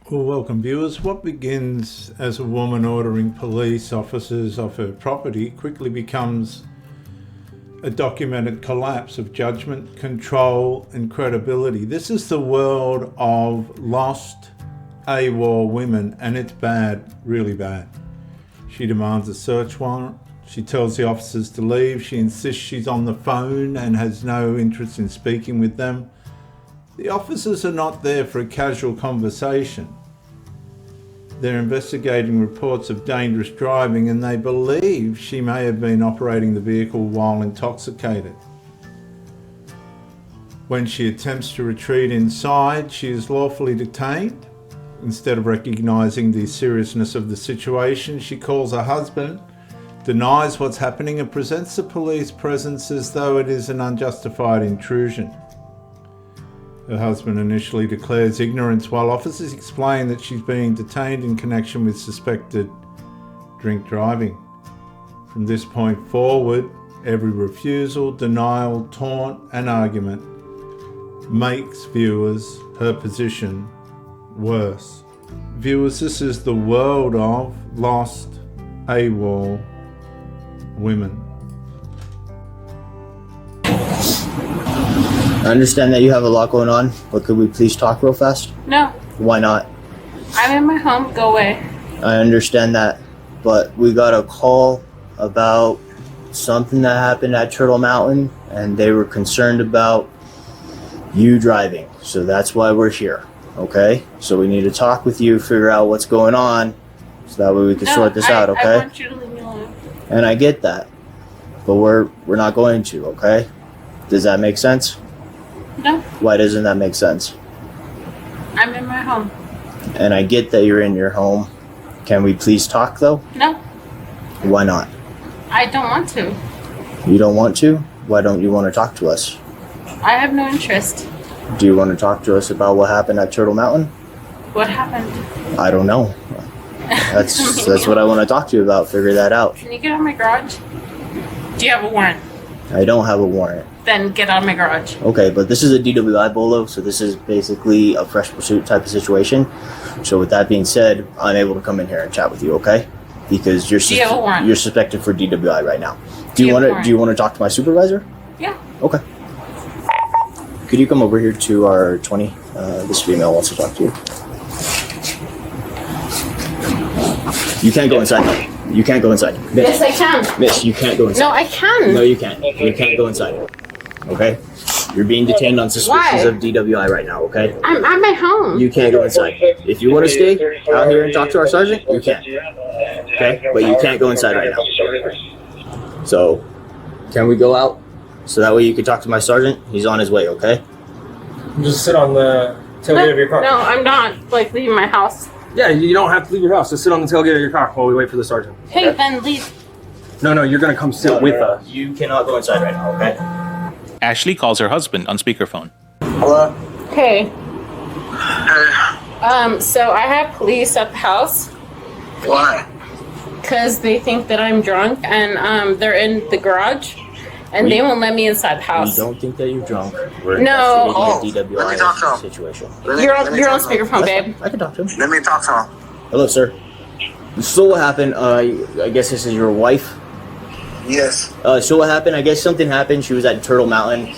Well, welcome viewers. What begins as a woman ordering police officers off her property quickly becomes a documented collapse of judgment, control and credibility. This is the world of lost AWOL women, and it's bad, really bad. She demands a search warrant. She tells the officers to leave. She insists she's on the phone and has no interest in speaking with them. The officers are not there for a casual conversation. They're investigating reports of dangerous driving, and they believe she may have been operating the vehicle while intoxicated. When she attempts to retreat inside, she is lawfully detained. Instead of recognizing the seriousness of the situation, she calls her husband, denies what's happening, and presents the police presence as though it is an unjustified intrusion. Her husband initially declares ignorance, while officers explain that she's being detained in connection with suspected drink driving. From this point forward, every refusal, denial, taunt and argument makes viewers her position worse. Viewers, this is the world of lost AWOL women. I understand that you have a lot going on, but could we please talk real fast? No. Why not? I'm in my home. Go away. I understand that, but we got a call about something that happened at Turtle Mountain, and they were concerned about you driving. So that's why we're here, okay? So we need to talk with you, figure out what's going on, so that way we can sort this out, okay? I want you to leave me alone. And I get that, but we're not going to, okay? Does that make sense? No. Why doesn't that make sense? I'm in my home. And I get that you're in your home. Can we please talk though? No. Why not? I don't want to. You don't want to? Why don't you want to talk to us? I have no interest. Do you want to talk to us about what happened at Turtle Mountain? What happened? I don't know. That's what I want to talk to you about. Figure that out. Can you get out of my garage? Do you have a warrant? I don't have a warrant. Then get out of my garage. Okay, but this is a DWI bolo, so this is basically a fresh pursuit type of situation. So with that being said, I'm able to come in here and chat with you, okay? Because you're you're suspected for DWI right now. Do you want to talk to my supervisor? Yeah. Okay. Could you come over here to our 20? This female wants to talk to you. You can't go inside. You can't go inside. Miss, Yes, I can. Miss, you can't go inside. No, I can. No, you can't. You can't go inside. Okay? You're being detained on suspicions of DWI right now, okay? I'm at my home. You can't go inside. If you want to stay out here and talk to our sergeant, you can. Okay? But you can't go inside right now. So, can we go out? So that way you can talk to my sergeant? He's on his way, okay? Just sit on the tailgate of your car. No, I'm not leaving my house. Yeah, you don't have to leave your house. Just sit on the tailgate of your car while we wait for the sergeant. Hey, okay? then leave. No, you're gonna come sit with us. You cannot go inside right now, okay? Ashley calls her husband on speakerphone. Hello? Hey. Hey. So I have police at the house. Why? Because they think that I'm drunk, and they're in the garage, and they won't let me inside the We house. don't think that you're drunk. We're No. investigating let me a talk to DWI him. situation. You're on speakerphone, babe. I can talk to him. Let me talk to him. Hello, sir. So what happened? I guess this is your wife. Yes. So what happened? I guess something happened. She was at Turtle Mountain,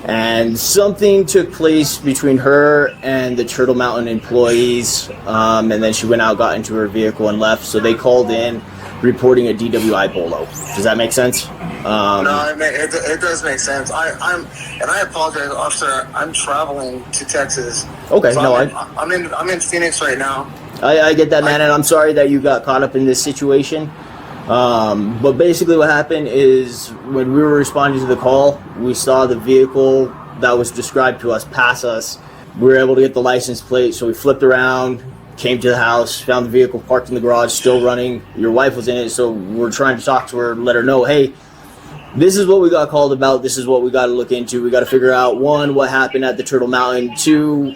and something took place between her and the Turtle Mountain employees. And then she went out, got into her vehicle, and left. So they called in, reporting a DWI bolo. Does that make sense? No, it does make sense. I apologize, officer. I'm traveling to Texas. Okay. So No, I'm in Phoenix right now. I get that, man, and I'm sorry that you got caught up in this situation. But basically what happened is when we were responding to the call, we saw the vehicle that was described to us pass us. We were able to get the license plate, so we flipped around, came to the house, found the vehicle parked in the garage, still running. Your wife was in it, so we're trying to talk to her, let her know, hey, this is what we got called about, this is what we got to look into. We got to figure out, one, what happened at the Turtle Mountain, two,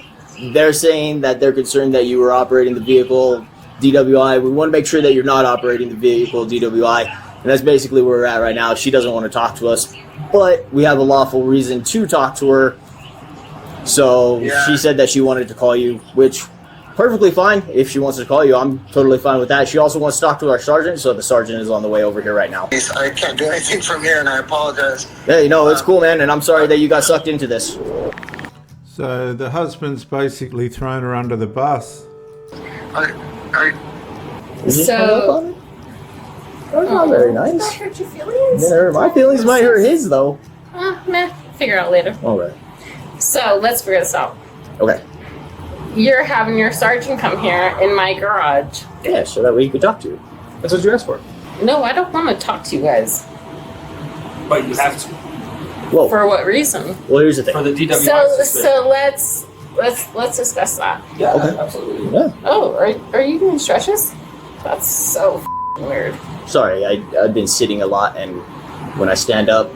they're saying that they're concerned that you were operating the vehicle DWI. We want to make sure that you're not operating the vehicle DWI, and that's basically where we're at right now. She doesn't want to talk to us, but we have a lawful reason to talk to her. So Yeah. she said that she wanted to call you, which perfectly fine. If she wants to call you, I'm totally fine with that. She also wants to talk to our sergeant, so the sergeant is on the way over here right now. I can't do anything from here, and I apologize. Hey, no, it's cool, man, and I'm sorry that you got sucked into this. So the husband's basically thrown her under the bus. Is this So- hung up on it? That's not very Does that nice. hurt your feelings? Yeah, my feelings might hurt his, though. Meh. Figure out later. Okay. So let's figure this out. Okay. You're having your sergeant come here in my garage. Yeah, so that way you could talk to you. That's what you asked for. No, I don't want to talk to you guys. But you have to. Whoa. For what reason? Well, here's the thing. For the DWI So suspicion. let's discuss that. Yeah, Okay. absolutely. Yeah. Oh, are you doing stretches? That's so weird. Sorry, I've been sitting a lot, and when I stand up,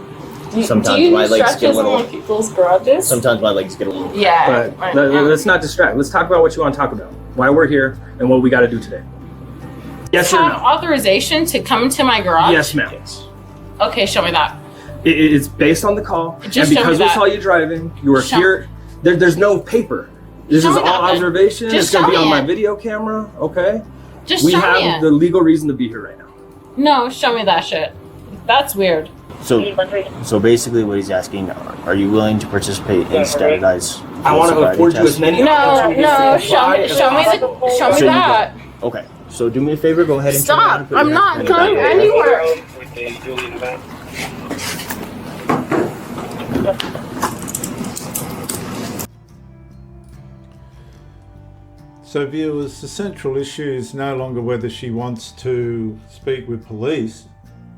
sometimes do you my do legs get a stretches little. in people's garages? Sometimes my legs get a little. Yeah. But let's not distract. Let's talk about what you want to talk about. Why we're here and what we got to do today. Yes or Have no? authorization to come to my garage? Yes, ma'am. Okay, show me that. It's based on the call, Just and show me because we that. saw you driving, you were Show- here. There's no paper. This Show is me all that then. observation. Just It's gonna show be on me my it. video camera. Okay. Just We show me have it. the legal reason to be here right now. No, show me that shit. That's weird. So basically, what he's asking: are you willing to participate in standardized? I want to sobriety afford you tests? as many No, opportunities no, to show apply me, as show me possible. the, show me So you that. Okay. So do me a favor. Go ahead and turn around and Stop! put your I'm hands not behind your going back. anywhere. So viewers, the central issue is no longer whether she wants to speak with police.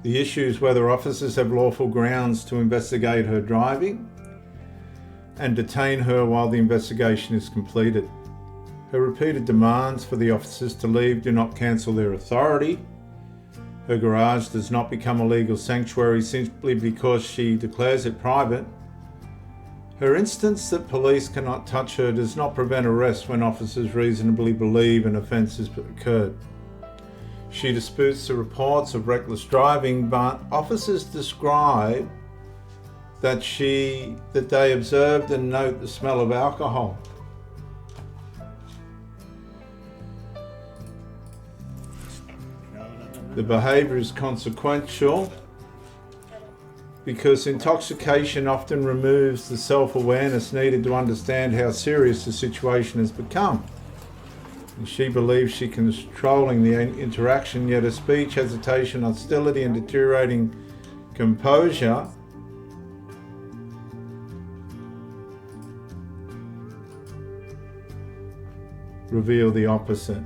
The issue is whether officers have lawful grounds to investigate her driving and detain her while the investigation is completed. Her repeated demands for the officers to leave do not cancel their authority. Her garage does not become a legal sanctuary simply because she declares it private. Her instance that police cannot touch her does not prevent arrest when officers reasonably believe an offence has occurred. She disputes the reports of reckless driving, but officers describe that they observed and note the smell of alcohol. The behaviour is consequential because intoxication often removes the self-awareness needed to understand how serious the situation has become. And she believes she can controlling the interaction, yet her speech, hesitation, hostility and deteriorating composure reveal the opposite.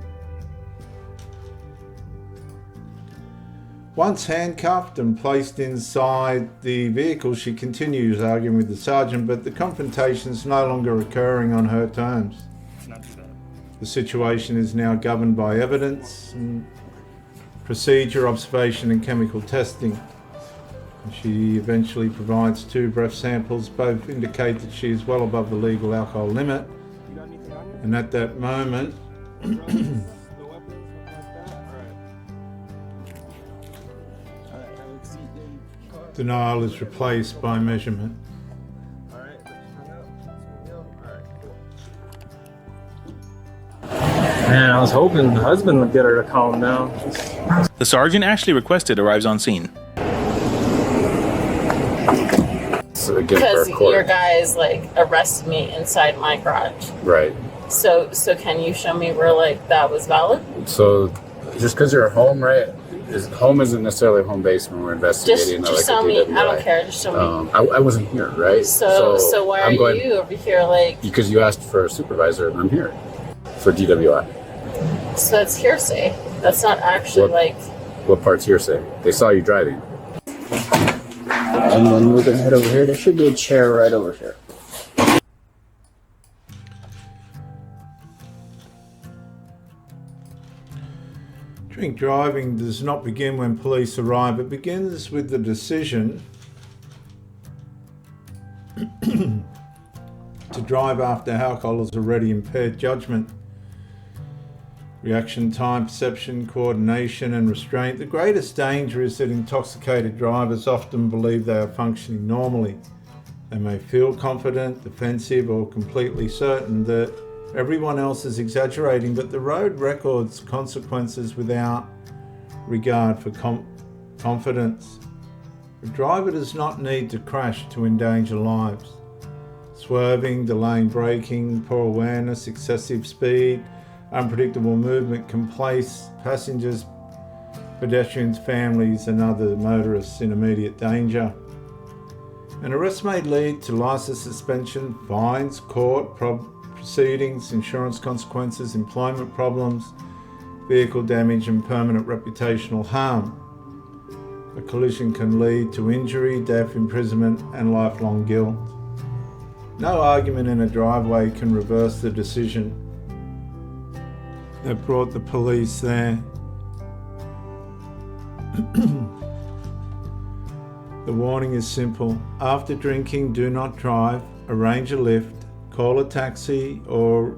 Once handcuffed and placed inside the vehicle, she continues arguing with the sergeant, but the confrontation is no longer occurring on her terms. The situation is now governed by evidence, and procedure, observation and chemical testing. And she eventually provides 2 breath samples. Both indicate that she is well above the legal alcohol limit. And at that moment, denial is replaced by measurement. Man, I was hoping the husband would get her to calm down. The sergeant Ashley requested arrives on scene. So again, Because for a court. your guys like arrested me inside my garage. Right. So can you show me where like that was valid? So just because you're at home, right? Home isn't necessarily home base when we're investigating. Just show me. I don't care. Just show me. I wasn't here, right? So why are you over here like? Because you asked for a supervisor, and I'm here for DWI. So that's hearsay. That's not actually like. What part's hearsay? They saw you driving. And then we're gonna head over here. There should be a chair right over here. Drink driving does not begin when police arrive. It begins with the decision to drive after alcohol has already impaired judgment, reaction time, perception, coordination and restraint. The greatest danger is that intoxicated drivers often believe they are functioning normally. They may feel confident, defensive or completely certain that Everyone else is exaggerating, but the road records consequences without regard for confidence. A driver does not need to crash to endanger lives. Swerving, delaying braking, poor awareness, excessive speed, unpredictable movement can place passengers, pedestrians, families and other motorists in immediate danger. An arrest may lead to license suspension, fines, court proceedings, insurance consequences, employment problems, vehicle damage and permanent reputational harm. A collision can lead to injury, death, imprisonment and lifelong guilt. No argument in a driveway can reverse the decision. They brought the police there. The warning is simple. After drinking, do not drive. Arrange a lift. Call a taxi or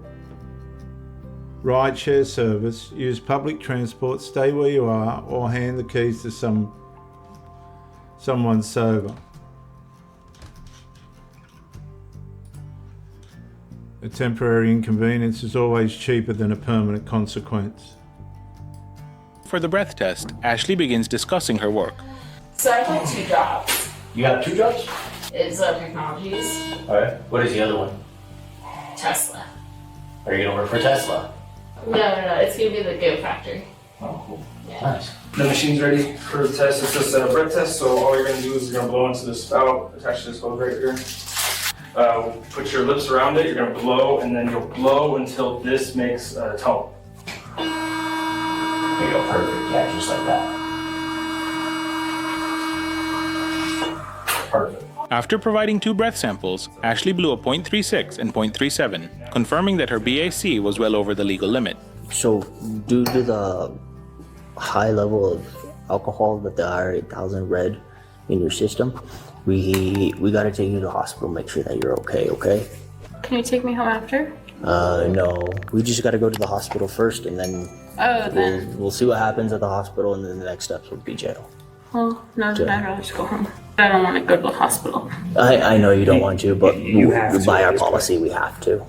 rideshare service. Use public transport. Stay where you are or hand the keys to someone sober. A temporary inconvenience is always cheaper than a permanent consequence. For the breath test, Ashley begins discussing her work. So I have 2 jobs. You got 2 jobs? It's technologies, Alright. What is the other one? Tesla. Are you gonna work for Tesla? No, it's gonna be the Go factory. Oh, cool. Yeah. Nice. The machine's ready for the test. It's just a breath test, so all you're gonna do is you're gonna blow into the spout, attach to this hose right here. Put your lips around it, you're gonna blow, and then you'll blow until this makes a tone. There you go, perfect. Yeah, just like that. Perfect. After providing 2 breath samples, Ashley blew a .36 and .37, confirming that her BAC was well over the legal limit. So, due to the high level of alcohol that the IR8000 read in your system, we gotta take you to the hospital, make sure that you're okay? Can you take me home after? No. We just gotta go to the hospital first and then we'll see what happens at the hospital and then the next steps will be jail. Well, no, I'd rather just go home. I don't want to go to the hospital. I know you don't want to, but You have to by at our this policy, we have to.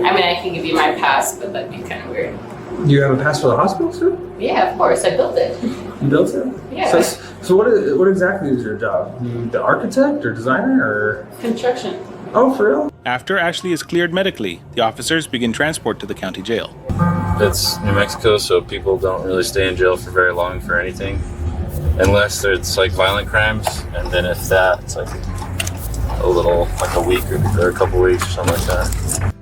I mean, I can give you my pass, but that'd be kind of weird. Do you have a pass for the hospital too? Yeah, of course. I built it. You built it? Yeah. So what exactly is your job? You the architect or designer or? Construction. Oh, for real? After Ashley is cleared medically, the officers begin transport to the county jail. It's New Mexico, so people don't really stay in jail for very long for anything, unless it's like violent crimes, and then if that, it's like a week or a couple weeks or something like that.